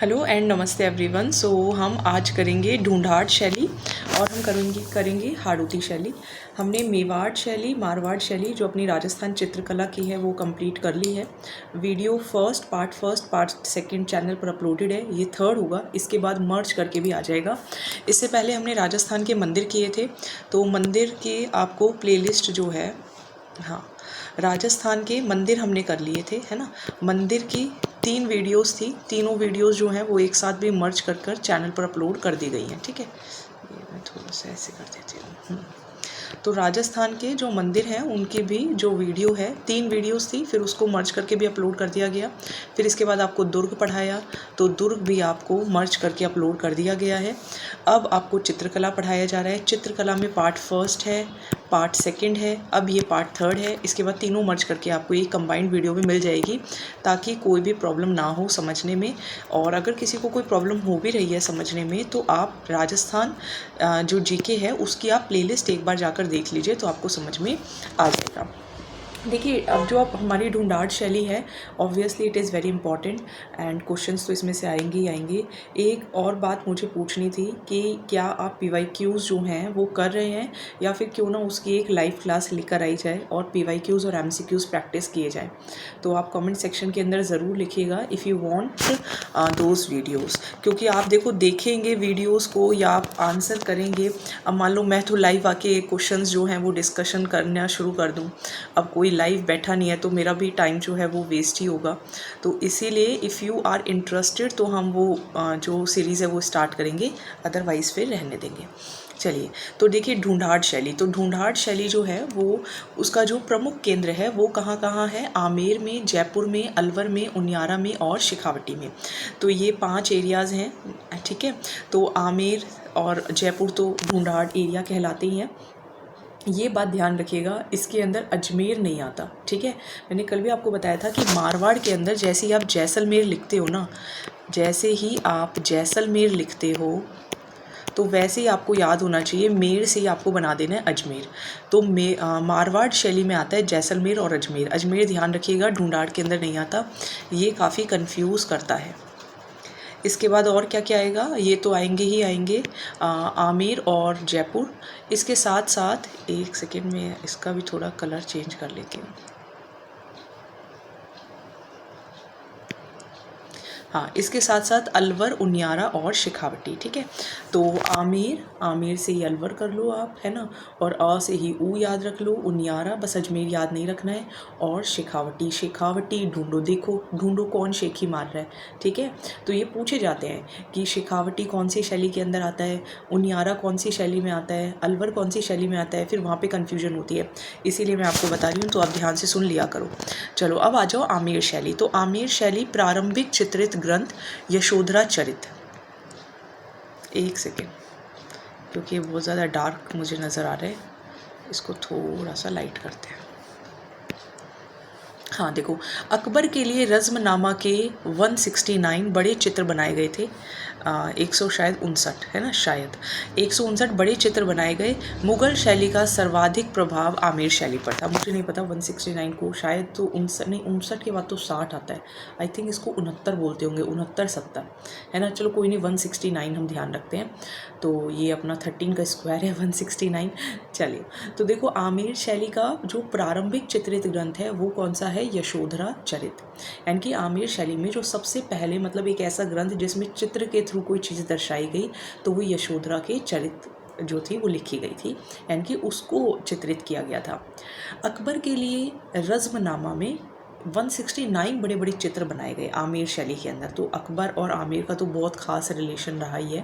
Hello and नमस्ते everyone. सो हम आज करेंगे ढूंढाड़ शैली और हम करेंगे हाड़ौती शैली। हमने मेवाड़ शैली, मारवाड़ शैली जो अपनी राजस्थान चित्रकला की है वो कंप्लीट कर ली है। Video first part second channel पर अपलोडेड है, ये थर्ड होगा, इसके बाद मर्ज करके भी आ जाएगा। इससे पहले हमने राजस्थान के मंदिर किए थे, तो मंदिर के आपको प्लेलिस्ट जो है, हाँ, राजस्थान के मंदिर हमने कर लिए थे, है ना। मंदिर की 3 वीडियोस थी, तीनों वीडियोस जो हैं वो एक साथ भी मर्ज कर चैनल पर अपलोड कर दी गई हैं, ठीक है। ये मैं थोड़ा सा ऐसे कर देती हूँ। तो राजस्थान के जो मंदिर हैं उनकी भी जो वीडियो है, 3 वीडियोस थी, फिर उसको मर्ज करके भी अपलोड कर दिया गया। फिर इसके बाद आपको दुर्ग पढ़ाया, तो दुर्ग भी आपको मर्ज करके अपलोड कर दिया गया है। अब आपको चित्रकला पढ़ाया जा रहा है। चित्रकला में पार्ट फर्स्ट है, पार्ट सेकंड है, अब ये पार्ट थर्ड है। इसके बाद तीनों मर्ज करके आपको एक कंबाइंड वीडियो भी मिल जाएगी, ताकि कोई भी प्रॉब्लम ना हो समझने में। और अगर किसी को कोई प्रॉब्लम हो भी रही है समझने में, तो आप राजस्थान जो जीके है उसकी आप प्लेलिस्ट एक बार जाकर देख लीजिए, तो आपको समझ में आ जाएगा। देखिए, अब जो आप हमारी ढूंढाड़ शैली है, obviously it is very important and questions तो इसमें से आएंगे ही आएंगे। एक और बात मुझे पूछनी थी कि क्या आप PYQs जो हैं वो कर रहे हैं, या फिर क्यों ना उसकी एक लाइव क्लास लेकर आई जाए और PYQs और MCQs प्रैक्टिस किए जाएँ। तो आप कमेंट सेक्शन के अंदर ज़रूर लिखिएगा if you want those videos, क्योंकि आप देखो देखेंगे वीडियोस को या आप आंसर करेंगे। अब मान लो मैं तो लाइव आके क्वेश्चंस जो हैं वो डिस्कशन करना शुरू कर दूँ, अब कोई लाइव बैठा नहीं है तो मेरा भी टाइम जो है वो वेस्ट ही होगा। तो इसीलिए इफ़ यू आर इंटरेस्टेड तो हम वो जो सीरीज़ है वो स्टार्ट करेंगे, अदरवाइज़ फिर रहने देंगे। चलिए, तो देखिए ढूंढाड़ शैली, तो ढूंढाड़ शैली जो है वो उसका जो प्रमुख केंद्र है वो कहाँ कहाँ है? आमेर में, जयपुर में, अलवर में, उनियारा में और शेखावटी में। तो ये 5 एरियाज़ हैं, ठीक है। तो आमेर और जयपुर तो ढूंढाड़ एरिया कहलाते ही हैं। ये बात ध्यान रखिएगा, इसके अंदर अजमेर नहीं आता, ठीक है। मैंने कल भी आपको बताया था कि मारवाड़ के अंदर जैसे ही आप जैसलमेर लिखते हो ना, जैसे ही आप जैसलमेर लिखते हो तो वैसे ही आपको याद होना चाहिए, मेर से ही आपको बना देना है अजमेर। तो मारवाड़ शैली में आता है जैसलमेर और अजमेर। अजमेर ध्यान रखिएगा, ढूंढाड़ के अंदर नहीं आता, ये काफ़ी कंफ्यूज करता है। इसके बाद और क्या क्या आएगा? ये तो आएंगे ही आएंगे, आमेर और जयपुर। इसके साथ साथ एक सेकेंड में इसका भी थोड़ा कलर चेंज कर लेती हूँ। हाँ, इसके साथ साथ अलवर, उनियारा और शेखावटी, ठीक है। तो आमेर से ही अलवर कर लो आप, है ना, और अ से ही ऊ याद रख लो, उनियारा बस अजमेर याद नहीं रखना है, और शेखावटी ढूंढो, देखो ढूंढो कौन शेखी मार रहा है, ठीक है। तो ये पूछे जाते हैं कि शेखावटी कौन सी शैली के अंदर आता है, उनियारा कौन सी शैली में आता है, अलवर कौन सी शैली में आता है, फिर वहाँ पर कन्फ्यूजन होती है, इसीलिए मैं आपको बता रही हूँ, तो आप ध्यान से सुन लिया करो। चलो अब आ जाओ आमेर शैली। तो आमेर शैली प्रारंभिक चित्रित ग्रंथ यशोधरा चरित। एक सेकेंड, क्योंकि बहुत ज़्यादा डार्क मुझे नज़र आ रहा है, इसको थोड़ा सा लाइट करते हैं। हाँ देखो, अकबर के लिए रज़्मनामा के 169 बड़े चित्र बनाए गए थे। 100 शायद 59 है ना, शायद 159 बड़े चित्र बनाए गए। मुग़ल शैली का सर्वाधिक प्रभाव आमेर शैली पर था। मुझे नहीं पता 169 को, शायद तो 59 के बाद तो 60 आता है, आई थिंक इसको 69 बोलते होंगे, 69-70 है ना। चलो कोई नहीं, 169 हम ध्यान रखते हैं। तो ये अपना 13 का स्क्वायर है 169। चलिए, तो देखो आमेर शैली का जो प्रारंभिक चित्रित ग्रंथ है वो कौन सा है? यशोधरा चरित। यानी कि आमेर शैली में जो सबसे पहले, मतलब एक ऐसा ग्रंथ जिसमें चित्र के थ्रू कोई चीज़ दर्शाई गई, तो वो यशोधरा के चरित जो थी वो लिखी गई थी, यानी कि उसको चित्रित किया गया था। अकबर के लिए रज़्मनामा में 169 बड़े बड़े चित्र बनाए गए आमेर शैली के अंदर। तो अकबर और आमेर का तो बहुत ख़ास रिलेशन रहा ही है,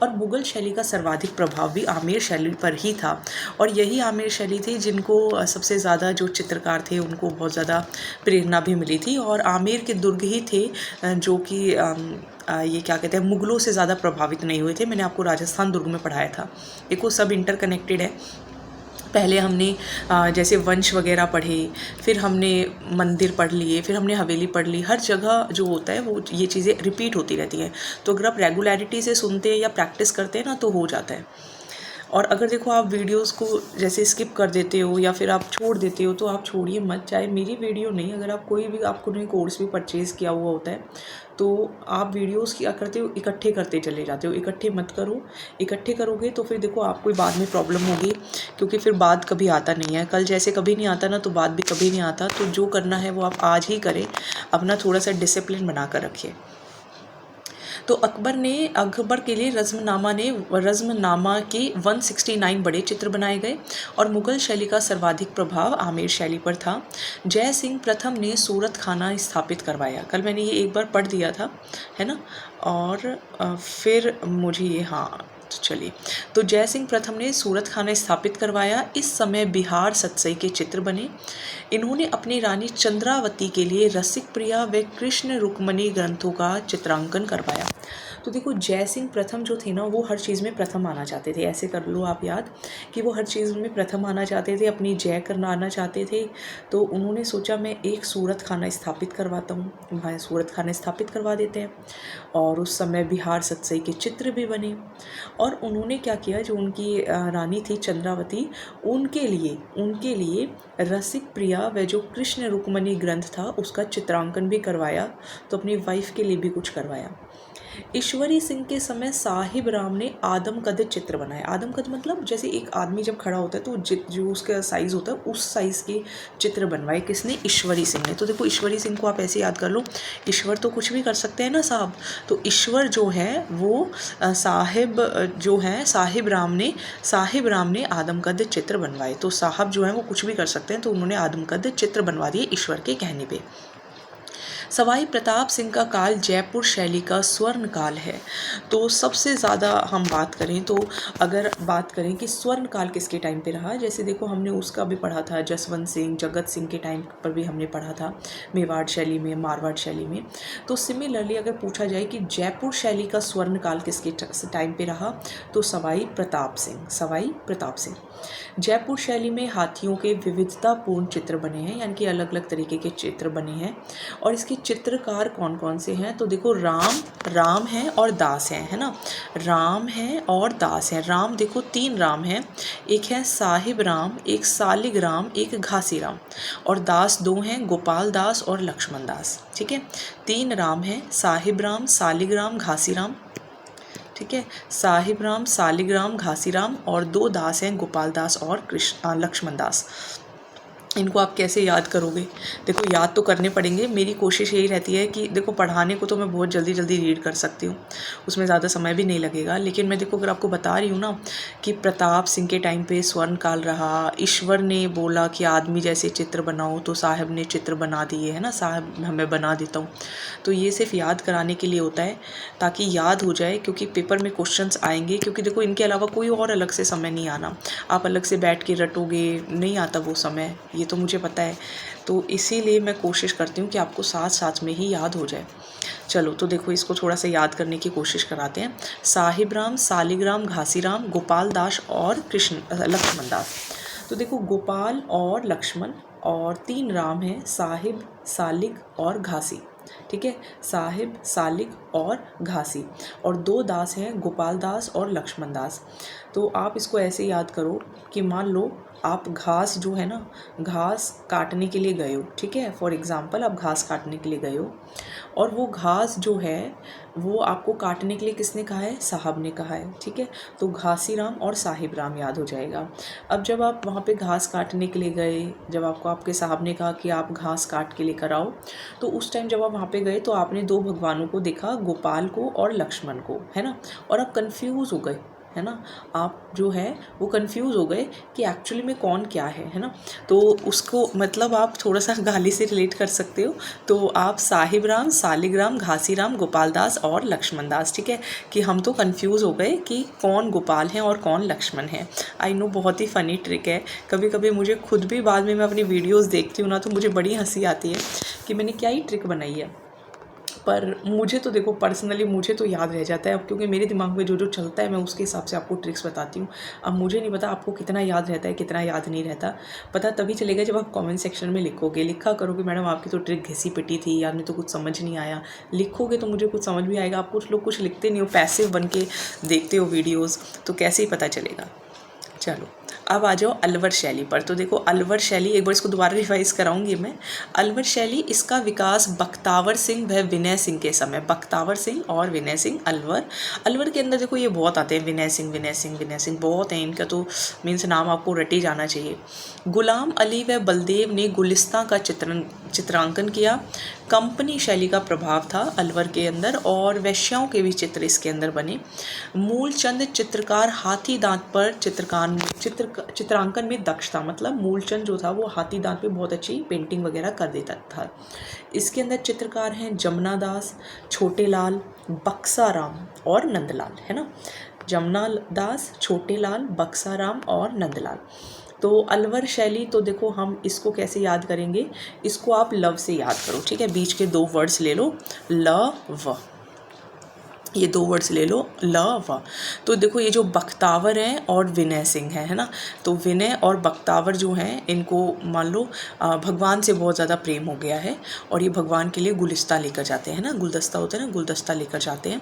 और मुग़ल शैली का सर्वाधिक प्रभाव भी आमेर शैली पर ही था। और यही आमेर शैली थी जिनको सबसे ज़्यादा जो चित्रकार थे उनको बहुत ज़्यादा प्रेरणा भी मिली थी, और आमेर के दुर्ग ही थे जो कि ये क्या कहते हैं, मुग़लों से ज़्यादा प्रभावित नहीं हुए थे। मैंने आपको राजस्थान दुर्ग में पढ़ाया था, देखो सब इंटरकनेक्टेड है। पहले हमने जैसे वंश वगैरह पढ़े, फिर हमने मंदिर पढ़ लिए, फिर हमने हवेली पढ़ ली। हर जगह जो होता है वो ये चीज़ें रिपीट होती रहती हैं, तो अगर आप रेगुलरिटी से सुनते हैं या प्रैक्टिस करते हैं ना तो हो जाता है। और अगर देखो आप वीडियोस को जैसे स्किप कर देते हो या फिर आप छोड़ देते हो तो आप छोड़िए मत, चाहे मेरी वीडियो नहीं, अगर आप कोई भी आपको नहीं कोर्स भी परचेज़ किया हुआ होता है तो आप वीडियोस क्या करते हो, इकट्ठे करते चले जाते हो। इकट्ठे मत करो, इकट्ठे करोगे तो फिर देखो आपको बाद में प्रॉब्लम होगी, क्योंकि फिर बाद कभी आता नहीं है। कल जैसे कभी नहीं आता ना, तो बाद भी कभी नहीं आता। तो जो करना है वो आप आज ही करें, अपना थोड़ा सा डिसिप्लिन बना कर रखिए। तो अकबर के लिए रज़्मनामा के 169 बड़े चित्र बनाए गए और मुग़ल शैली का सर्वाधिक प्रभाव आमेर शैली पर था। जय सिंह प्रथम ने सूरत खाना स्थापित करवाया। कल मैंने ये एक बार पढ़ दिया था, है ना। और फिर मुझे ये, हाँ तो चलिए, तो जय सिंह प्रथम ने सूरत खाना स्थापित करवाया। इस समय बिहार सतसई के चित्र बने। इन्होंने अपनी रानी चंद्रावती के लिए रसिक प्रिया व कृष्ण रुक्मणी ग्रंथों का चित्रांकन करवाया। तो देखो जय सिंह प्रथम जो थे ना, वो हर चीज़ में प्रथम आना चाहते थे। ऐसे कर लो आप याद कि वो हर चीज़ में प्रथम आना चाहते थे, अपनी जय करना आना चाहते थे। तो उन्होंने सोचा मैं एक सूरत खाना स्थापित करवाता हूँ, वहाँ सूरत खाना स्थापित करवा देते हैं। और उस समय बिहार सतसई के चित्र भी बने। और उन्होंने क्या किया, जो उनकी रानी थी चंद्रावती, उनके लिए रसिक प्रिया व जो कृष्ण रुक्मणी ग्रंथ था उसका चित्रांकन भी करवाया। तो अपनी वाइफ के लिए भी कुछ करवाया। ईश्वरी सिंह के समय साहिब राम ने आदमकद चित्र बनाए। आदमकद मतलब जैसे एक आदमी जब खड़ा होता है तो जो उसका साइज़ होता है उस साइज़ के चित्र बनवाए। किसने? ईश्वरी सिंह ने। तो देखो ईश्वरी सिंह को आप ऐसे याद कर लो, ईश्वर तो कुछ भी कर सकते हैं ना साहब। तो ईश्वर जो है वो साहिब राम ने आदमकद चित्र बनवाए। तो साहब जो है वो कुछ भी कर सकते हैं, तो उन्होंने आदमकद चित्र बनवा दिए ईश्वर के कहने पे। सवाई प्रताप सिंह का काल जयपुर शैली का स्वर्ण काल है। तो सबसे ज़्यादा हम बात करें तो अगर बात करें कि स्वर्ण काल किसके टाइम पे रहा, जैसे देखो हमने उसका भी पढ़ा था, जसवंत सिंह, जगत सिंह के टाइम पर भी हमने पढ़ा था, मेवाड़ शैली में, मारवाड़ शैली में। तो सिमिलरली अगर पूछा जाए कि जयपुर शैली का स्वर्ण काल किसके टाइम पे रहा, तो सवाई प्रताप सिंह। जयपुर शैली में हाथियों के विविधतापूर्ण चित्र बने हैं, यानी कि अलग अलग तरीके के चित्र बने हैं। और इसके चित्रकार कौन कौन से हैं, तो देखो राम है और दास हैं, है ना। राम है और दास हैं। राम देखो 3 राम हैं, एक है साहिब राम, एक सालिग राम, एक घासी राम। और दास 2 हैं, गोपाल दास और लक्ष्मण दास। ठीक है, 3 राम हैं, साहिब राम, सालिग राम, घासी राम। ठीक है, साहिब राम, सालिग राम, घासी राम। और 2 दास हैं, गोपाल दास और लक्ष्मण दास। इनको आप कैसे याद करोगे? देखो याद तो करने पड़ेंगे। मेरी कोशिश यही रहती है कि देखो पढ़ाने को तो मैं बहुत जल्दी रीड कर सकती हूँ, उसमें ज़्यादा समय भी नहीं लगेगा। लेकिन मैं देखो अगर आपको बता रही हूँ ना कि प्रताप सिंह के टाइम पे स्वर्ण काल रहा, ईश्वर ने बोला कि आदमी जैसे चित्र बनाओ, तो साहब ने चित्र बना दिए, है ना, साहब मैं बना देता हूँ। तो ये सिर्फ याद कराने के लिए होता है, ताकि याद हो जाए, क्योंकि पेपर में क्वेश्चंस आएंगे। क्योंकि देखो इनके अलावा कोई और अलग से समय नहीं आना, आप अलग से बैठ के रटोगे, नहीं आता वो समय, ये तो मुझे पता है। तो इसीलिए मैं कोशिश करती हूँ कि आपको साथ साथ में ही याद हो जाए। चलो तो देखो इसको थोड़ा सा याद करने की कोशिश कराते हैं। साहिब राम, सालिग राम, घासी राम, गोपाल दास और लक्ष्मण दास। तो देखो गोपाल और लक्ष्मण और 3 राम हैं, साहिब, सालिग और घासी। ठीक है, साहिब, सालिग और घासी। और 2 दास हैं, गोपाल दास और लक्ष्मण दास। तो आप इसको ऐसे याद करो कि मान लो आप घास जो है ना, घास काटने के लिए गए हो। ठीक है, फॉर एग्ज़ाम्पल आप घास काटने के लिए गए हो, और वो घास जो है वो आपको काटने के लिए किसने कहा है? साहब ने कहा है। ठीक है, तो घासी राम और साहिब राम याद हो जाएगा। अब जब आप वहाँ पे घास काटने के लिए गए, जब आपको आपके साहब ने कहा कि आप घास काट के लेकर आओ, तो उस टाइम जब आप वहाँ पे गए तो आपने 2 भगवानों को देखा, गोपाल को और लक्ष्मण को, है ना। और आप कंफ्यूज हो गए, है ना, आप जो है वो कंफ्यूज हो गए कि एक्चुअली में कौन क्या है ना। तो उसको मतलब आप थोड़ा सा गाली से रिलेट कर सकते हो। तो आप साहिब राम, सालिग राम, घासी राम, गोपाल दास और लक्ष्मण दास। ठीक है, कि हम तो कंफ्यूज हो गए कि कौन गोपाल है और कौन लक्ष्मण है। आई नो बहुत ही फ़नी ट्रिक है। कभी कभी मुझे खुद भी बाद में मैं अपनी वीडियोज़ देखती हूँ ना, तो मुझे बड़ी हंसी आती है कि मैंने क्या ही ट्रिक बनाई है। पर मुझे तो देखो पर्सनली मुझे तो याद रह जाता है, अब क्योंकि मेरे दिमाग में जो जो चलता है मैं उसके हिसाब से आपको ट्रिक्स बताती हूँ। अब मुझे नहीं पता आपको कितना याद रहता है, कितना याद नहीं रहता। पता तभी चलेगा जब आप कमेंट सेक्शन में लिखोगे, लिखा करोगे मैडम आपकी तो ट्रिक घिसी पिटी थी यार, में तो कुछ समझ नहीं आया। लिखोगे तो मुझे कुछ समझ भी आएगा। आप कुछ लोग कुछ लिखते नहीं हो, पैसिव बन के देखते हो वीडियोज़, तो कैसे ही पता चलेगा। चलो अब आ जाओ अलवर शैली पर। तो देखो अलवर शैली, एक बार इसको दोबारा रिवाइज कराऊंगी मैं। अलवर शैली, इसका विकास बख्तावर सिंह व विनय सिंह के समय, बख्तावर सिंह और विनय सिंह अलवर। अलवर के अंदर देखो ये बहुत आते हैं, विनय सिंह विनय सिंह विनय सिंह बहुत हैं इनका, तो मीन्स नाम आपको रट ही जाना चाहिए। गुलाम अली व बलदेव ने गुलिस्तां का चित्रांकन किया। कंपनी शैली का प्रभाव था अलवर के अंदर, और वैश्याओं के भी चित्र इसके अंदर बने। मूलचंद चित्रकार हाथी दांत पर चित्रांकन में दक्ष था, मतलब मूलचंद जो था वो हाथी दांत पे बहुत अच्छी पेंटिंग वगैरह कर देता था। इसके अंदर चित्रकार हैं जमुना दास, छोटे लाल, बक्साराम और नंदलाल, है ना। जमुना दास, छोटे लाल, बक्साराम और नंदलाल। तो अलवर शैली, तो देखो हम इसको कैसे याद करेंगे, इसको आप लव से याद करो, ठीक है। बीच के 2 वर्ड्स ले लो, ल व, ये 2 वर्ड्स ले लो, ल व। तो देखो ये जो बख्तावर हैं और विनय सिंह है ना, तो विनय और बख्तावर जो हैं इनको मान लो भगवान से बहुत ज़्यादा प्रेम हो गया है, और ये भगवान के लिए गुलिस्ता लेकर जाते हैं ना, गुलदस्ता होता है ना, गुलदस्ता लेकर जाते हैं।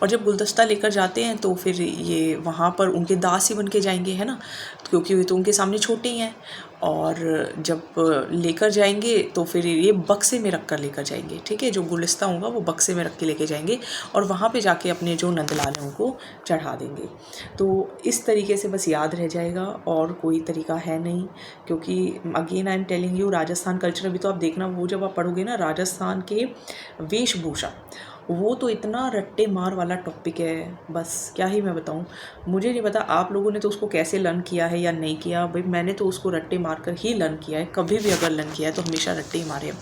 और जब गुलदस्ता लेकर जाते हैं तो फिर ये वहाँ पर उनके दास ही बन के जाएंगे, है ना, क्योंकि वे तो उनके सामने छोटे ही हैं। और जब लेकर जाएंगे तो फिर ये बक्से में रख कर लेकर जाएंगे, ठीक है। जो गुलिस्ता होगा वो बक्से में रख के लेके जाएंगे, और वहाँ पे जाके अपने जो नंदलाल हैं उनको चढ़ा देंगे। तो इस तरीके से बस याद रह जाएगा, और कोई तरीका है नहीं, क्योंकि again I am telling you, Rajasthan culture, अभी तो आप देखना, वो जब आप पढ़ोगे ना राजस्थान के वेशभूषा, वो तो इतना रट्टे मार वाला टॉपिक है, बस क्या ही मैं बताऊं। मुझे नहीं पता आप लोगों ने तो उसको कैसे लर्न किया है या नहीं किया, भाई मैंने तो उसको रट्टे मार कर ही लर्न किया है। कभी भी अगर लर्न किया है तो हमेशा रट्टे ही मारे हैं,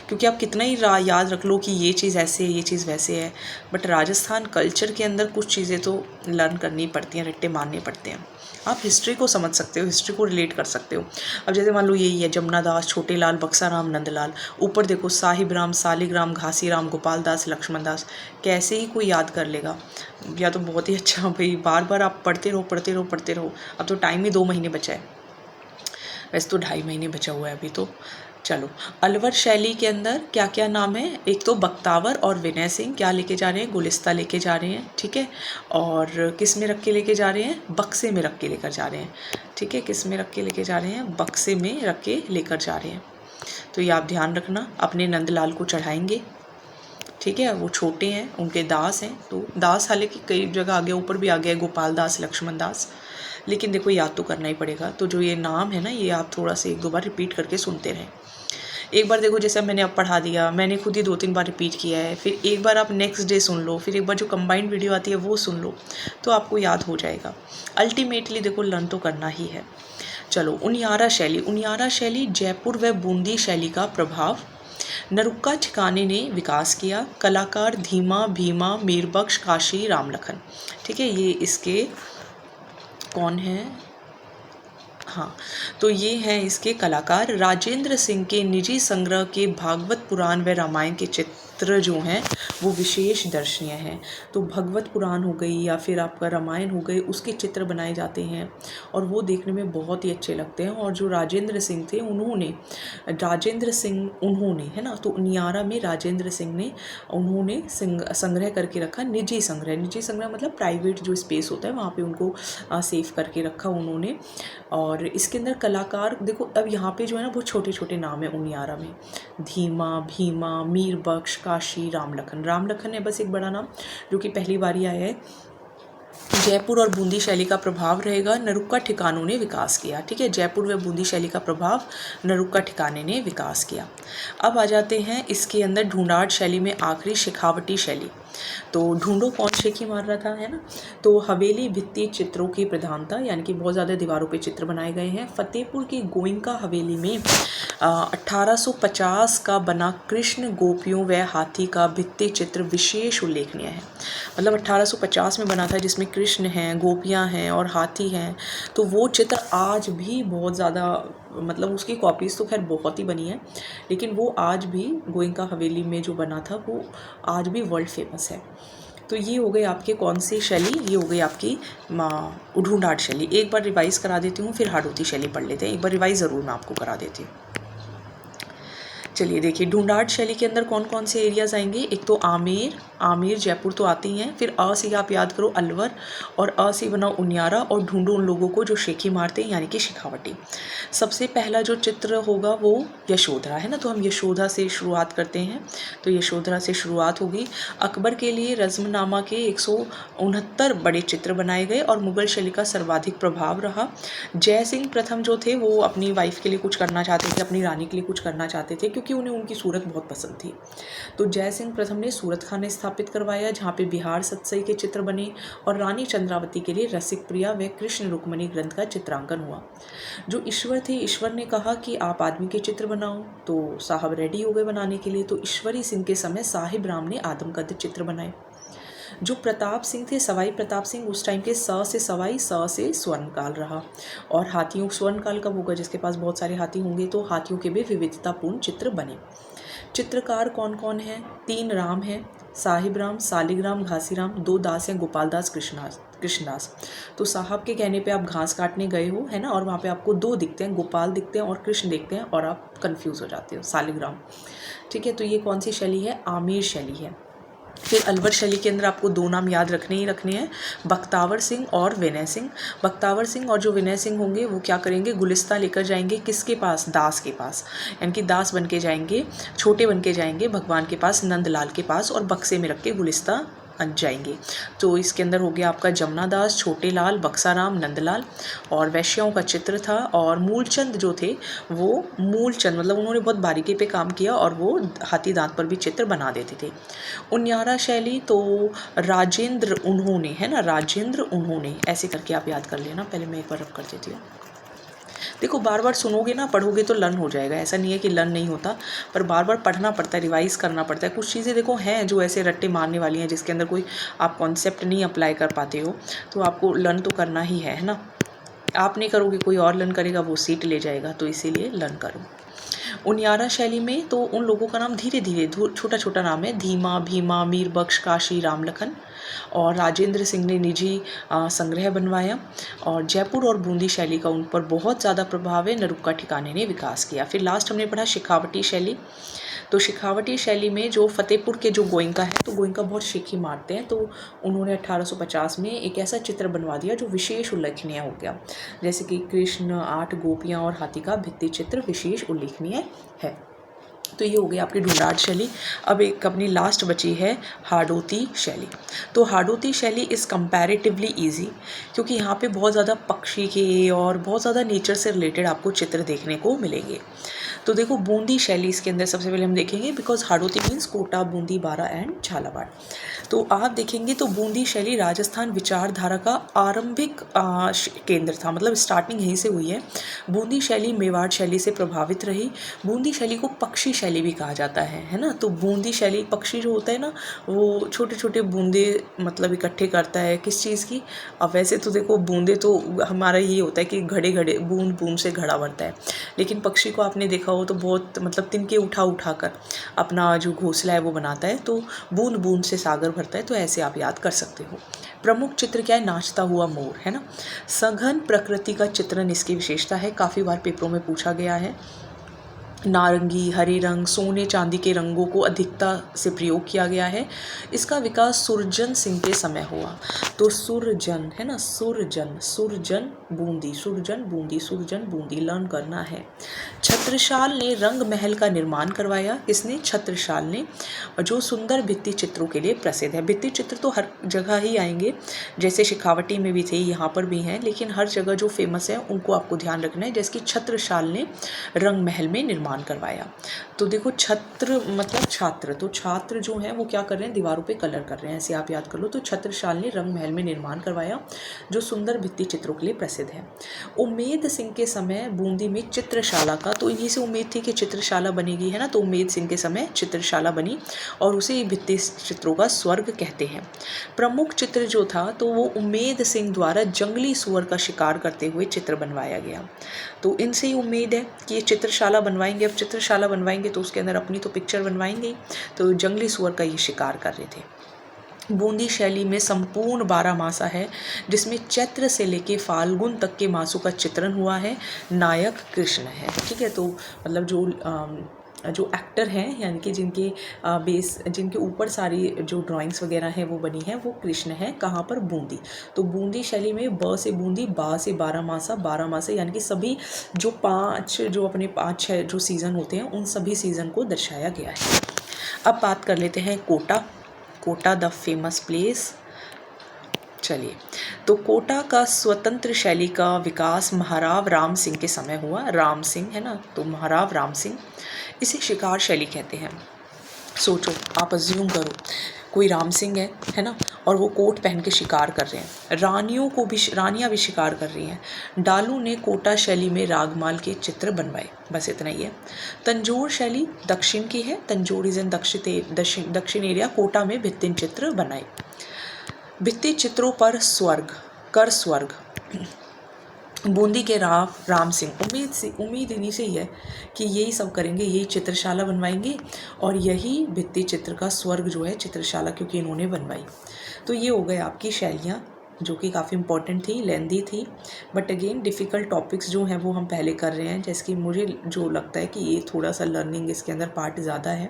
क्योंकि आप कितना ही याद रख लो कि ये चीज़ ऐसे है, ये चीज़ वैसे है, बट राजस्थान कल्चर के अंदर कुछ चीज़ें तो लर्न करनी पड़ती हैं, रट्टे मारने पड़ते हैं। आप हिस्ट्री को समझ सकते हो, हिस्ट्री को रिलेट कर सकते हो। अब जैसे मान लो यही है, जमुना दास, छोटे लाल, बक्साराम, नंदलाल, ऊपर देखो साहिब राम, सालिग्राम, घासीराम, गोपाल दास, लक्ष्मण दास, कैसे ही कोई याद कर लेगा, या तो बहुत ही अच्छा, भाई बार बार आप पढ़ते रहो पढ़ते रहो पढ़ते रहो। अब तो टाइम ही 2 महीने बचा है, वैसे तो 2.5 महीने बचा हुआ है अभी तो। चलो अलवर शैली के अंदर क्या क्या नाम है, एक तो बख्तावर और विनय सिंह क्या लेके जा रहे हैं, गुलिस्ता लेके जा रहे हैं, ठीक है। और किस में रख के लेके जा रहे हैं, बक्से में रख के लेकर जा रहे हैं, ठीक है। किस में रख के लेके जा रहे हैं, बक्से में रख के लेकर जा रहे हैं। तो ये आप ध्यान रखना, अपने नंदलाल को चढ़ाएंगे, ठीक है। वो छोटे हैं, उनके दास हैं, तो दास हालांकि कई जगह आ गया, ऊपर भी आ गया गोपाल दास, लक्ष्मण दास, लेकिन देखो याद तो करना ही पड़ेगा। तो जो ये नाम है ना, ये आप थोड़ा से 1-2 बार रिपीट करके सुनते रहें। एक बार देखो जैसे मैंने अब पढ़ा दिया, मैंने खुद ही 2-3 बार रिपीट किया है, फिर एक बार आप नेक्स्ट डे सुन लो, फिर एक बार जो कंबाइंड वीडियो आती है वो सुन लो, तो आपको याद हो जाएगा। अल्टीमेटली देखो लर्न तो करना ही है। चलो उनियारा शैली, उनियारा शैली जयपुर व बूंदी शैली का प्रभाव नरुक्का ठिकाने ने विकास किया। कलाकार धीमा, भीमा, मीरबख्श, काशी, रामलखन, ठीक है। ये इसके कौन हैं, हाँ, तो ये हैं इसके कलाकार। राजेंद्र सिंह के निजी संग्रह के भागवत पुराण व रामायण के चित्र जो हैं वो विशेष दर्शनीय हैं। तो भगवत पुराण हो गई या फिर आपका रामायण हो गई, उसके चित्र बनाए जाते हैं और वो देखने में बहुत ही अच्छे लगते हैं। और जो राजेंद्र सिंह थे उन्होंने है ना, तो उनियारा में राजेंद्र सिंह ने उन्होंने संग्रह करके रखा, निजी संग्रह मतलब प्राइवेट जो स्पेस होता है वहाँ पे उनको सेव करके रखा उन्होंने। और इसके अंदर कलाकार देखो, अब यहाँ पे जो है ना वो छोटे छोटे नाम है उनियारा में, धीमा, भीमा, मीरबख्श, काशी, रामलखन है बस एक बड़ा नाम जो कि पहली बार ही आया है। जयपुर और बूंदी शैली का प्रभाव रहेगा, नरुक्का ठिकानों ने विकास किया, ठीक है। जयपुर व बूंदी शैली का प्रभाव नरुक्का ठिकाने ने विकास किया। अब आ जाते हैं इसके अंदर ढूंढाड़ शैली में आखिरी, शेखावटी शैली। तो ढूंढो कौन शेखी मार रहा था, है ना। तो हवेली भित्ति चित्रों की प्रधानता, यानी कि बहुत ज़्यादा दीवारों पे चित्र बनाए गए हैं। फतेहपुर की गोइंका हवेली में 1850 का बना कृष्ण, गोपियों व हाथी का भित्ति चित्र विशेष उल्लेखनीय है। मतलब 1850 में बना था, जिसमें कृष्ण हैं, गोपियाँ हैं और हाथी हैं। तो वो चित्र आज भी बहुत ज़्यादा, मतलब उसकी कॉपीज़ तो खैर बहुत ही बनी है, लेकिन वो आज भी गोइंका हवेली में जो बना था वो आज भी वर्ल्ड फेमस है। तो ये हो गई आपके कौन सी शैली, ये हो गई आपकी ढूंढाड़ शैली। एक बार रिवाइज़ करा देती हूँ, फिर हाड़ौती शैली पढ़ लेते हैं। एक बार रिवाइज़ ज़रूर मैं आपको करा देती हूँ। चलिए देखिए, ढूंढाड़ शैली के अंदर कौन कौन से एरियाज़ आएंगे। एक तो आमेर, आमेर जयपुर तो आती हैं, फिर अ से आप याद करो अलवर, और अ से बनाओ उनियारा, और ढूंढो उन लोगों को जो शेखी मारते हैं यानी कि शेखावटी। सबसे पहला जो चित्र होगा वो यशोधरा है ना, तो हम यशोधरा से शुरुआत करते हैं। तो यशोधरा से शुरुआत होगी। अकबर के लिए रज़्मनामा के 169 बड़े चित्र बनाए गए और मुगल शैली का सर्वाधिक प्रभाव रहा। जय सिंह प्रथम जो थे वो अपनी वाइफ के लिए कुछ करना चाहते थे, अपनी रानी के लिए कुछ करना चाहते थे, क्योंकि उन्हें उनकी सूरत बहुत पसंद थी। तो जय सिंह प्रथम ने सूरत खाना स्थापित करवाया, जहाँ पे बिहार सतसई के चित्र बने, और रानी चंद्रावती के लिए रसिक प्रिया व कृष्ण रुक्मणी ग्रंथ का चित्रांकन हुआ। जो ईश्वर थे, ईश्वर ने कहा कि आप आदमी के चित्र बनाओ, तो साहब रेडी हो गए बनाने के लिए। तो ईश्वरी सिंह के समय साहिब राम ने आदमकद चित्र बनाए। जो प्रताप सिंह थे, सवाई प्रताप सिंह, उस टाइम के स से सवाई, स से स्वर्णकाल रहा। और हाथियों, स्वर्णकाल कब होगा, जिसके पास बहुत सारे हाथी होंगे, तो हाथियों के भी विविधतापूर्ण चित्र बने। चित्रकार कौन कौन है? 3 राम हैं, साहिब राम, सालिग्राम, घासीराम, 2 दास हैं, गोपाल दास, कृष्णदास। तो साहब के कहने पे आप घास काटने गए हो, है ना, और वहाँ पे आपको 2 दिखते हैं, गोपाल दिखते हैं और कृष्ण दिखते हैं, और आप कंफ्यूज हो जाते हो, सालिग्राम। ठीक है, तो ये कौन सी शैली है? आमेर शैली है। फिर अलवर शैली के अंदर आपको 2 नाम याद रखने ही रखने हैं, बख्तावर सिंह और विनय सिंह। बख्तावर सिंह और जो विनय सिंह होंगे वो क्या करेंगे, गुलिस्ता लेकर जाएंगे किसके पास? दास के पास, यानी कि दास बन के जाएंगे, छोटे बन के जाएंगे भगवान के पास, नंदलाल के पास, और बक्से में रख के गुलिस्ता जाएंगे। तो इसके अंदर हो गया आपका जमुना दास, छोटे लाल, बक्साराम, नंदलाल, और वैश्याओं का चित्र था। और मूलचंद जो थे वो मूलचंद मतलब उन्होंने बहुत बारीकी पे काम किया और वो हाथी दांत पर भी चित्र बना देते थे। उनियारा शैली तो राजेंद्र उन्होंने, है ना, राजेंद्र उन्होंने, ऐसे करके आप याद कर लेना। पहले मैं एक बार रब कर देती हूँ। देखो बार बार सुनोगे ना, पढ़ोगे तो लर्न हो जाएगा, ऐसा नहीं है कि लर्न नहीं होता, पर बार बार पढ़ना पड़ता है, रिवाइज करना पड़ता है। कुछ चीज़ें देखो हैं जो ऐसे रट्टे मारने वाली हैं, जिसके अंदर कोई आप कॉन्सेप्ट नहीं अप्लाई कर पाते हो, तो आपको लर्न तो करना ही है ना। आप नहीं करोगे, कोई और लर्न करेगा, वो सीट ले जाएगा, तो इसीलिए लर्न करो। उनियारा शैली में तो उन लोगों का नाम धीरे धीरे छोटा छोटा नाम है, धीमा, भीमा, मीर बख्श, काशी, रामलखन, और राजेंद्र सिंह ने निजी संग्रह बनवाया। और जयपुर और बूंदी शैली का उन पर बहुत ज़्यादा प्रभाव है, नरुक्का ठिकाने ने विकास किया। फिर लास्ट हमने पढ़ा शेखावटी शैली। तो शेखावटी शैली में जो फतेहपुर के जो गोइंका है, तो गोइंका बहुत शेखी मारते हैं, तो उन्होंने 1850 में एक ऐसा चित्र बनवा दिया जो विशेष उल्लेखनीय हो गया, जैसे कि कृष्ण, 8 गोपियाँ और हाथी का भित्ति चित्र विशेष उल्लेखनीय है। तो ये हो गई आपकी ढूंढाड़ शैली। अब एक अपनी लास्ट बची है हाड़ौती शैली। तो हाड़ौती शैली इज़ कंपैरेटिवली इजी, क्योंकि यहाँ पे बहुत ज़्यादा पक्षी के और बहुत ज़्यादा नेचर से रिलेटेड आपको चित्र देखने को मिलेंगे। तो देखो बूंदी शैली इसके अंदर सबसे पहले हम देखेंगे, बिकॉज हाड़ौती मीन्स कोटा, बूंदी, बारा एंड झालावाड़। तो आप देखेंगे तो बूंदी शैली राजस्थान विचारधारा का आरंभिक केंद्र था, मतलब स्टार्टिंग यहीं से हुई है। बूंदी शैली मेवाड़ शैली से प्रभावित रही। बूंदी शैली को पक्षी शैली भी कहा जाता है ना। तो बूंदी शैली, पक्षी जो होता है ना, वो छोटे छोटे बूंदे मतलब इकट्ठे करता है किस चीज़ की। अब वैसे तो देखो बूंदे तो हमारा ये होता है कि घड़े घड़े बूंद बूंद से घड़ा बनता है, लेकिन पक्षी को आपने देखा हो तो बहुत मतलब तिनके उठा उठा कर अपना जो घोंसला है वो बनाता है, तो बूंद बूंद से सागर भरता है। तो ऐसे आप याद कर सकते हो। प्रमुख चित्र क्या है? नाचता हुआ मोर, है ना। सघन प्रकृति का चित्रण इसकी विशेषता है, काफ़ी बार पेपरों में पूछा गया है। नारंगी, हरे रंग, सोने चांदी के रंगों को अधिकता से प्रयोग किया गया है। इसका विकास सुरजन सिंह के समय हुआ। तो सुरजन, है ना, सुरजन, सुरजन बूंदी, सुरजन बूंदी, सुरजन बूंदी लर्न करना है। छत्रसाल ने रंग महल का निर्माण करवाया। किसने? छत्रसाल ने, जो सुंदर भित्ति चित्रों के लिए प्रसिद्ध है। भित्ति चित्र तो हर जगह ही आएंगे, जैसे शेखावटी में भी थे, यहाँ पर भी हैं, लेकिन हर जगह जो फेमस है उनको आपको ध्यान रखना है। जैसे कि छत्रसाल ने रंग महल में निर्माण करवाया। तो देखो छत्र मतलब छात्र, तो छात्र जो हैं वो क्या कर रहे हैं? दीवारों पे कलर कर रहे हैं, ऐसे आप याद कर लो। तो छत्रसाल ने रंग महल में निर्माण करवाया, जो सुंदर भित्ति चित्रों के लिए प्रसिद्ध है। उम्मेद सिंह के समय बूंदी में चित्रशाला का, तो इन्हीं से उम्मीद थी कि चित्रशाला बनेगी, है ना। तो उम्मेद सिंह के समय चित्रशाला बनी और उसे भित्ति चित्रों का स्वर्ग कहते हैं। प्रमुख चित्र जो था तो वो उम्मेद सिंह द्वारा जंगली सुअर का शिकार करते हुए चित्र बनवाया गया। तो इनसे ही उम्मीद है कि ये चित्रशाला बनवाएंगे। अब चित्रशाला बनवाएंगे तो उसके अंदर अपनी तो पिक्चर बनवाएंगे, तो जंगली सुअर का ये शिकार कर रहे थे। बूंदी शैली में संपूर्ण 12 मासा है, जिसमें चैत्र से लेके फाल्गुन तक के मासों का चित्रण हुआ है। नायक कृष्ण है, ठीक है। तो मतलब जो जो एक्टर हैं यानी कि जिनके जिनके ऊपर सारी जो ड्राइंग्स वगैरह हैं वो बनी हैं वो कृष्ण हैं। कहाँ पर? बूंदी। तो बूंदी शैली में ब से बूंदी, बा से बारहमासा, बारहमासा यानी कि सभी जो 5 जो अपने 5-6 जो सीज़न होते हैं उन सभी सीज़न को दर्शाया गया है। अब बात कर लेते हैं Kota. Kota the famous place. चलिए, तो कोटा का स्वतंत्र शैली का विकास महाराव राम सिंह के समय हुआ। राम सिंह है ना, तो महाराव राम सिंह, इसे शिकार शैली कहते हैं। सोचो, आप अज्यूम करो कोई राम सिंह है ना, और वो कोट पहन के शिकार कर रहे हैं, रानियाँ भी शिकार कर रही हैं। डालू ने कोटा शैली में रागमाल के चित्र बनवाए। बस इतना ही है। तंजोर शैली दक्षिण की है। तंजोर इज इन दक्षिण एरिया। कोटा में भित्तिन चित्र बनाए। भित्ति चित्रों पर स्वर्ग। बूंदी के राम सिंह, उम्मीद इन्हीं से ही है कि यही सब करेंगे, यही चित्रशाला बनवाएंगे और यही भित्ति चित्र का स्वर्ग जो है चित्रशाला क्योंकि इन्होंने बनवाई। तो ये हो गए आपकी शैलियाँ जो कि काफ़ी इंपॉर्टेंट थी, लेंदी थी, बट अगेन डिफ़िकल्ट टॉपिक्स जो हैं वो हम पहले कर रहे हैं। जैसे कि मुझे जो लगता है कि ये थोड़ा सा लर्निंग इसके अंदर पार्ट ज़्यादा है,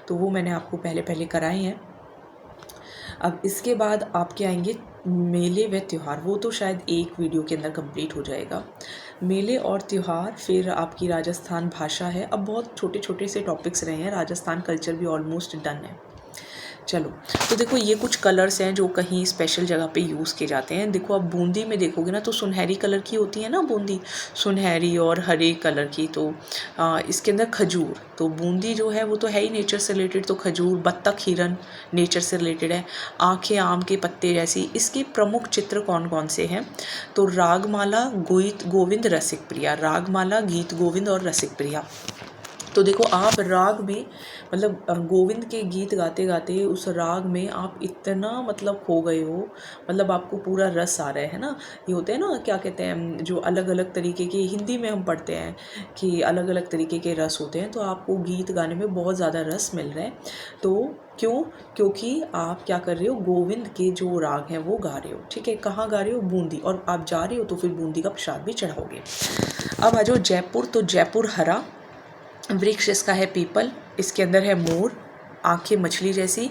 तो वो मैंने आपको पहले कराए हैं। अब इसके बाद आपके आएंगे मेले व त्यौहार। वो तो शायद एक वीडियो के अंदर कंप्लीट हो जाएगा। मेले और त्यौहार, फिर आपकी राजस्थान भाषा है। अब बहुत छोटे छोटे से टॉपिक्स रहे हैं, राजस्थान कल्चर भी ऑलमोस्ट डन है। चलो, तो देखो ये कुछ कलर्स हैं जो कहीं स्पेशल जगह पे यूज़ किए जाते हैं। देखो आप बूंदी में देखोगे ना तो सुनहरी कलर की होती है ना बूंदी, सुनहरी और हरे कलर की। तो इसके अंदर खजूर, तो बूंदी जो है वो तो है ही नेचर से रिलेटेड, तो खजूर, बत्तख, हिरन नेचर से रिलेटेड है। आँखें आम के पत्ते जैसी। इसके प्रमुख चित्र कौन कौन से हैं? तो रागमाला, गीत गोविंद, रसिक प्रिया। रागमाला, गीत गोविंद और रसिक प्रिया। तो देखो आप राग में मतलब गोविंद के गीत गाते गाते उस राग में आप इतना मतलब खो गए हो, मतलब आपको पूरा रस आ रहा है ना। ये होते हैं ना, क्या कहते हैं, जो अलग अलग तरीके के, हिंदी में हम पढ़ते हैं कि अलग अलग तरीके के रस होते हैं, तो आपको गीत गाने में बहुत ज़्यादा रस मिल रहा है। तो क्योंकि आप क्या कर रहे हो, गोविंद के जो राग हैं वो गा रहे हो। ठीक है, कहाँ गा रहे हो? बूंदी। और आप जा रहे हो तो फिर बूंदी का प्रसाद भी चढ़ाओगे। अब आ जाओ जयपुर। तो जयपुर हरा, वृक्ष इसका है पीपल, इसके अंदर है मोर, आंखें मछली जैसी।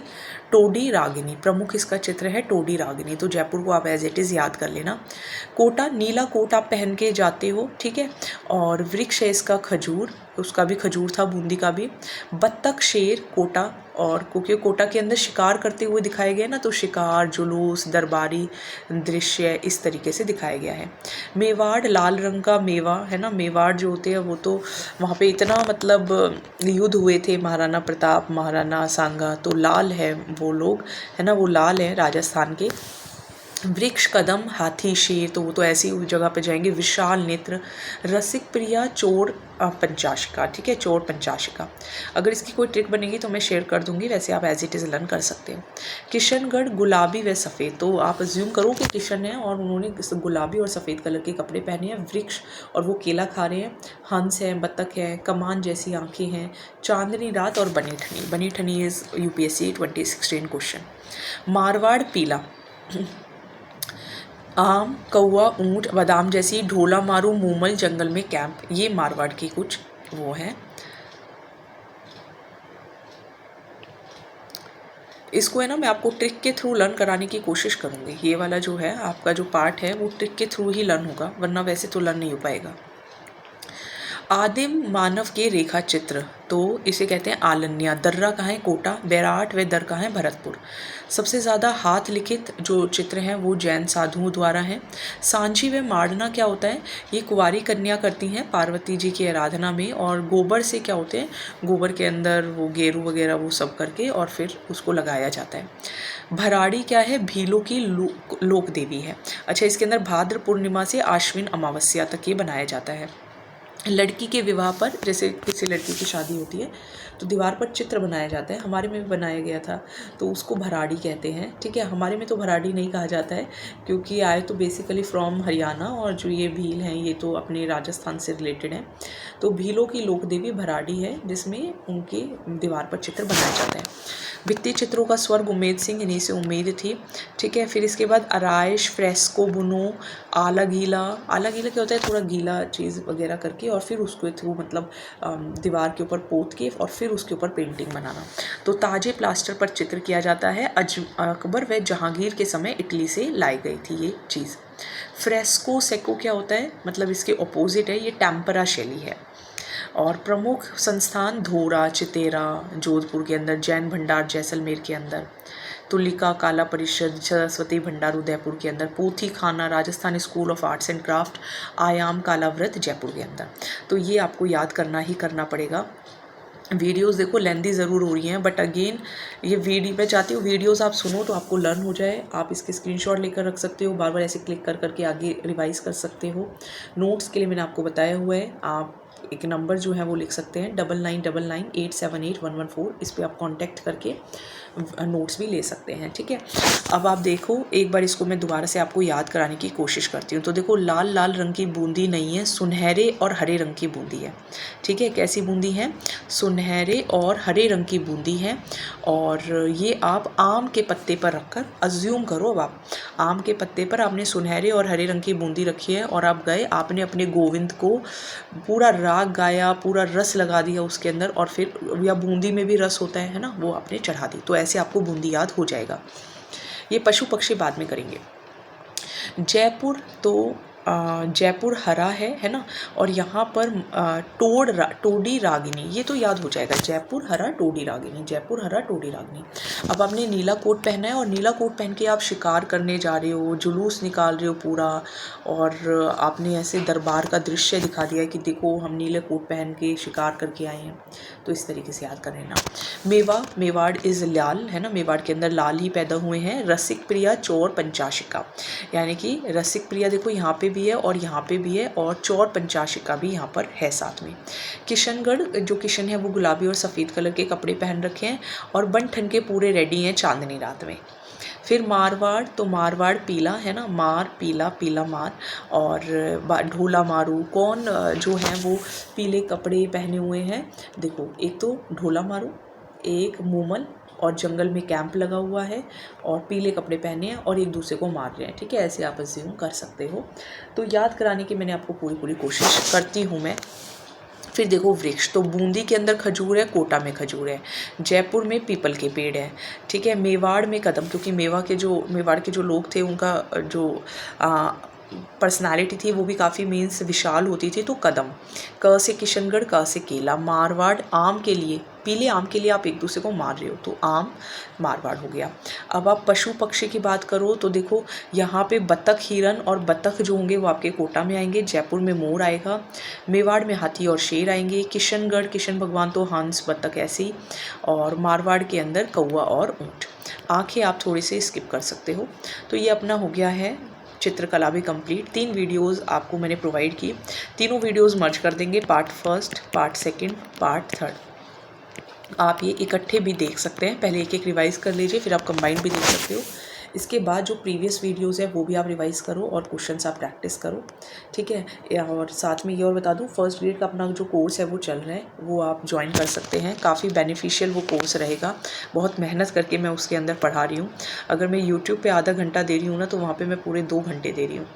टोडी रागिनी, प्रमुख इसका चित्र है टोडी रागिनी। तो जयपुर को आप एज इट इज़ याद कर लेना। कोटा, नीला कोट आप पहन के जाते हो, ठीक है। और वृक्ष है इसका खजूर, उसका भी खजूर था, बूंदी का भी। बत्तख, शेर, कोटा। और क्योंकि कोटा के अंदर शिकार करते हुए दिखाए गए ना, तो शिकार, जुलूस, दरबारी दृश्य इस तरीके से दिखाया गया है। मेवाड़, लाल रंग का मेवा है ना। मेवाड़ जो होते हैं वो तो वहाँ पे इतना मतलब युद्ध हुए थे, महाराणा प्रताप, महाराणा सांगा, तो लाल है वो लोग, है ना, वो लाल है राजस्थान के। वृक्ष, कदम, हाथी, शेर, तो वो तो ऐसी जगह पे जाएंगे। विशाल नेत्र, रसिक प्रिया, चोर पंचाशिका। ठीक है, चोर पंचाशिका। अगर इसकी कोई ट्रिक बनेगी तो मैं शेयर कर दूंगी, वैसे आप एज इट इज़ लर्न कर सकते हैं। किशनगढ़, गुलाबी व सफ़ेद, तो आप अज्यूम करो कि किशन है और उन्होंने गुलाबी और सफ़ेद कलर के कपड़े पहने हैं। वृक्ष और वो केला खा रहे हैं। हंस है, बत्तख है, कमान जैसी आंखें हैं। चांदनी रात और बनी ठनी। बनी ठनी इज़ UPSC 2016 क्वेश्चन। मारवाड़, पीला, आम, कौआ, ऊंट, बादाम जैसी। ढोला मारू, मूमल, जंगल में कैंप। ये मारवाड़ की कुछ वो है। इसको है ना मैं आपको ट्रिक के थ्रू लर्न कराने की कोशिश करूँगी। ये वाला जो है आपका जो पार्ट है वो ट्रिक के थ्रू ही लर्न होगा, वरना वैसे तो लर्न नहीं हो पाएगा। आदिम मानव के रेखा चित्र, तो इसे कहते हैं आलन्या। दर्रा कहाँ है? कोटा। बैराट व दर कहाँ है? भरतपुर। सबसे ज़्यादा हाथ लिखित जो चित्र हैं वो जैन साधुओं द्वारा हैं। सांझी व माड़ना क्या होता है? ये कुंवारी कन्या करती हैं पार्वती जी की आराधना में। और गोबर से क्या होते हैं? गोबर के अंदर वो गेरू वगैरह वो सब करके और फिर उसको लगाया जाता है। भराड़ी क्या है? भीलों की लोक देवी है। अच्छा, इसके अंदर भाद्र पूर्णिमा से आश्विन अमावस्या तक ये बनाया जाता है। लड़की के विवाह पर, जैसे किसी लड़की की शादी होती है तो दीवार पर चित्र बनाया जाता है, हमारे में भी बनाया गया था, तो उसको भराड़ी कहते हैं। ठीक है, हमारे में तो भराड़ी नहीं कहा जाता है क्योंकि आए तो बेसिकली फ्रॉम हरियाणा, और जो ये भील हैं ये तो अपने राजस्थान से रिलेटेड हैं। तो भीलों की लोक देवी भराड़ी है जिसमें उनके दीवार पर चित्र बनाया जाता है। भित्ति चित्रों का स्वर्ग उम्मेद सिंह, इन्हीं से उम्मीद थी। ठीक है, फिर इसके बाद आराइश, फ्रेस्को बुनो, आला गीला। आला गीला क्या होता है? थोड़ा गीला चीज़ वगैरह करके और फिर उसके थ्रू मतलब दीवार के ऊपर पोत के और फिर उसके ऊपर पेंटिंग बनाना। तो ताजे प्लास्टर पर चित्र किया जाता है। अकबर व जहांगीर के समय इटली से लाई गई थी ये चीज़। फ्रेस्को सेको क्या होता है, मतलब इसके ऑपोजिट है, ये टेम्परा शैली है। और प्रमुख संस्थान धोरा, चितेरा जोधपुर के अंदर, जैन भंडार जैसलमेर के अंदर, तुलिका कला परिषद सरस्वती भंडार उदयपुर के अंदर, पोथी खाना Rajasthan school of arts and craft आयाम कालाव्रत जयपुर के अंदर। तो ये आपको याद करना ही करना पड़ेगा। वीडियोस देखो लेंदी ज़रूर हो रही हैं, बट अगेन ये वीडियो मैं चाहती हूँ वीडियोस आप सुनो तो आपको लर्न हो जाए। आप इसके स्क्रीनशॉट लेकर रख सकते हो, बार बार ऐसे क्लिक कर करके आगे रिवाइज कर सकते हो। नोट्स के लिए मैंने आपको बताया हुआ है, आप एक नंबर जो है वो लिख सकते हैं 9999878114। इस पर आप कांटेक्ट करके नोट्स भी ले सकते हैं, ठीक है। अब आप देखो एक बार इसको मैं दोबारा से आपको याद कराने की कोशिश करती हूँ। तो देखो लाल लाल रंग की बूंदी नहीं है, सुनहरे और हरे रंग की बूंदी है, ठीक है। कैसी बूंदी है? सुनहरे और हरे रंग की बूंदी है। और ये आप आम के पत्ते पर रखकर अज्यूम करो। अब आप आम के पत्ते पर आपने सुनहरे और हरे रंग की बूंदी रखी है और आप गए, आपने अपने गोविंद को पूरा राग गाया, पूरा रस लगा दिया उसके अंदर, और फिर या बूंदी में भी रस होता है ना, वो आपने चढ़ा दी। तो ऐसे आपको बूंदी याद हो जाएगा। ये पशु पक्षी बाद में करेंगे। जयपुर, तो जयपुर हरा है ना, और यहाँ पर टोडी रागिनी, ये तो याद हो जाएगा, जयपुर हरा टोडी रागिनी, जयपुर हरा टोडी रागिनी। अब आपने नीला कोट पहना है और नीला कोट पहन के आप शिकार करने जा रहे हो, जुलूस निकाल रहे हो पूरा, और आपने ऐसे दरबार का दृश्य दिखा दिया कि देखो हम नीले कोट पहन के शिकार करके आए हैं। तो इस तरीके से याद कर लेना। मेवाड़ इज़ लाल है ना, मेवाड़ के अंदर लाल ही पैदा हुए हैं। रसिक प्रिया चौर पंचाशिका, यानी कि रसिक प्रिया देखो यहाँ पे भी है और यहाँ पे भी है, और चौर पंचाशिका भी यहाँ पर है साथ में। किशनगढ़, जो किशन है वो गुलाबी और सफ़ेद कलर के कपड़े पहन रखे हैं और बन ठन के पूरे रेडी हैं चांदनी रात में। फिर मारवाड़, तो मारवाड़ पीला है ना, मार पीला, पीला मार। और ढोला मारू, कौन जो है वो पीले कपड़े पहने हुए हैं। देखो एक तो ढोला मारू, एक मूमल, और जंगल में कैंप लगा हुआ है और पीले कपड़े पहने हैं और एक दूसरे को मार रहे हैं, ठीक है। ऐसे आप अज्यूम कर सकते हो। तो याद कराने की मैंने आपको पूरी कोशिश करती हूँ मैं। फिर देखो वृक्ष, तो बूंदी के अंदर खजूर है, कोटा में खजूर है, जयपुर में पीपल के पेड़ है, ठीक है। मेवाड़ में कदम, क्योंकि मेवाड़ के जो लोग थे उनका जो पर्सनालिटी थी वो भी काफ़ी मीन्स विशाल होती थी, तो कदम। क से किशनगढ़, क से केला। मारवाड़, आम के लिए, पीले आम के लिए आप एक दूसरे को मार रहे हो, तो आम मारवाड़ हो गया। अब आप पशु पक्षी की बात करो तो देखो यहाँ पे बतख, हिरन और बतख जो होंगे वो आपके कोटा में आएंगे। जयपुर में मोर आएगा। मेवाड़ में हाथी और शेर आएंगे। किशनगढ़, किशन भगवान तो हंस बतख ऐसी। और मारवाड़ के अंदर कौवा और ऊँट। आँखें आप थोड़े से स्किप कर सकते हो। तो ये अपना हो गया है चित्रकला भी कंप्लीट। 3 वीडियोस आपको मैंने प्रोवाइड की, तीनों वीडियोस मर्ज कर देंगे, part first, part second, part third. आप ये इकट्ठे भी देख सकते हैं, पहले एक रिवाइज़ कर लीजिए, फिर आप कंबाइंड भी देख सकते हो। इसके बाद जो प्रीवियस वीडियोस है वो भी आप रिवाइज़ करो और क्वेश्चंस आप प्रैक्टिस करो, ठीक है। और साथ में ये और बता दूं, फर्स्ट ग्रेड का अपना जो कोर्स है वो चल रहा है, वो आप ज्वाइन कर सकते हैं। काफ़ी बेनिफिशियल वो कोर्स रहेगा, बहुत मेहनत करके मैं उसके अंदर पढ़ा रही हूँ। अगर मैं यूट्यूब पे आधा घंटा दे रही हूँ ना, तो वहाँ पर मैं पूरे 2 घंटे दे रही हूँ।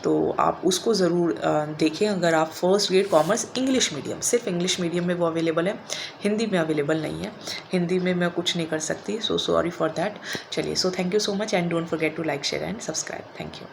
तो आप उसको ज़रूर देखें। अगर आप first grade commerce English medium, सिर्फ इंग्लिश मीडियम में वो अवेलेबल है, हिंदी में अवेलेबल नहीं है। हिंदी में मैं कुछ नहीं कर सकती, सो सॉरी फॉर दैट। चलिए, so thank you so much and don't forget to like, share and subscribe. Thank you.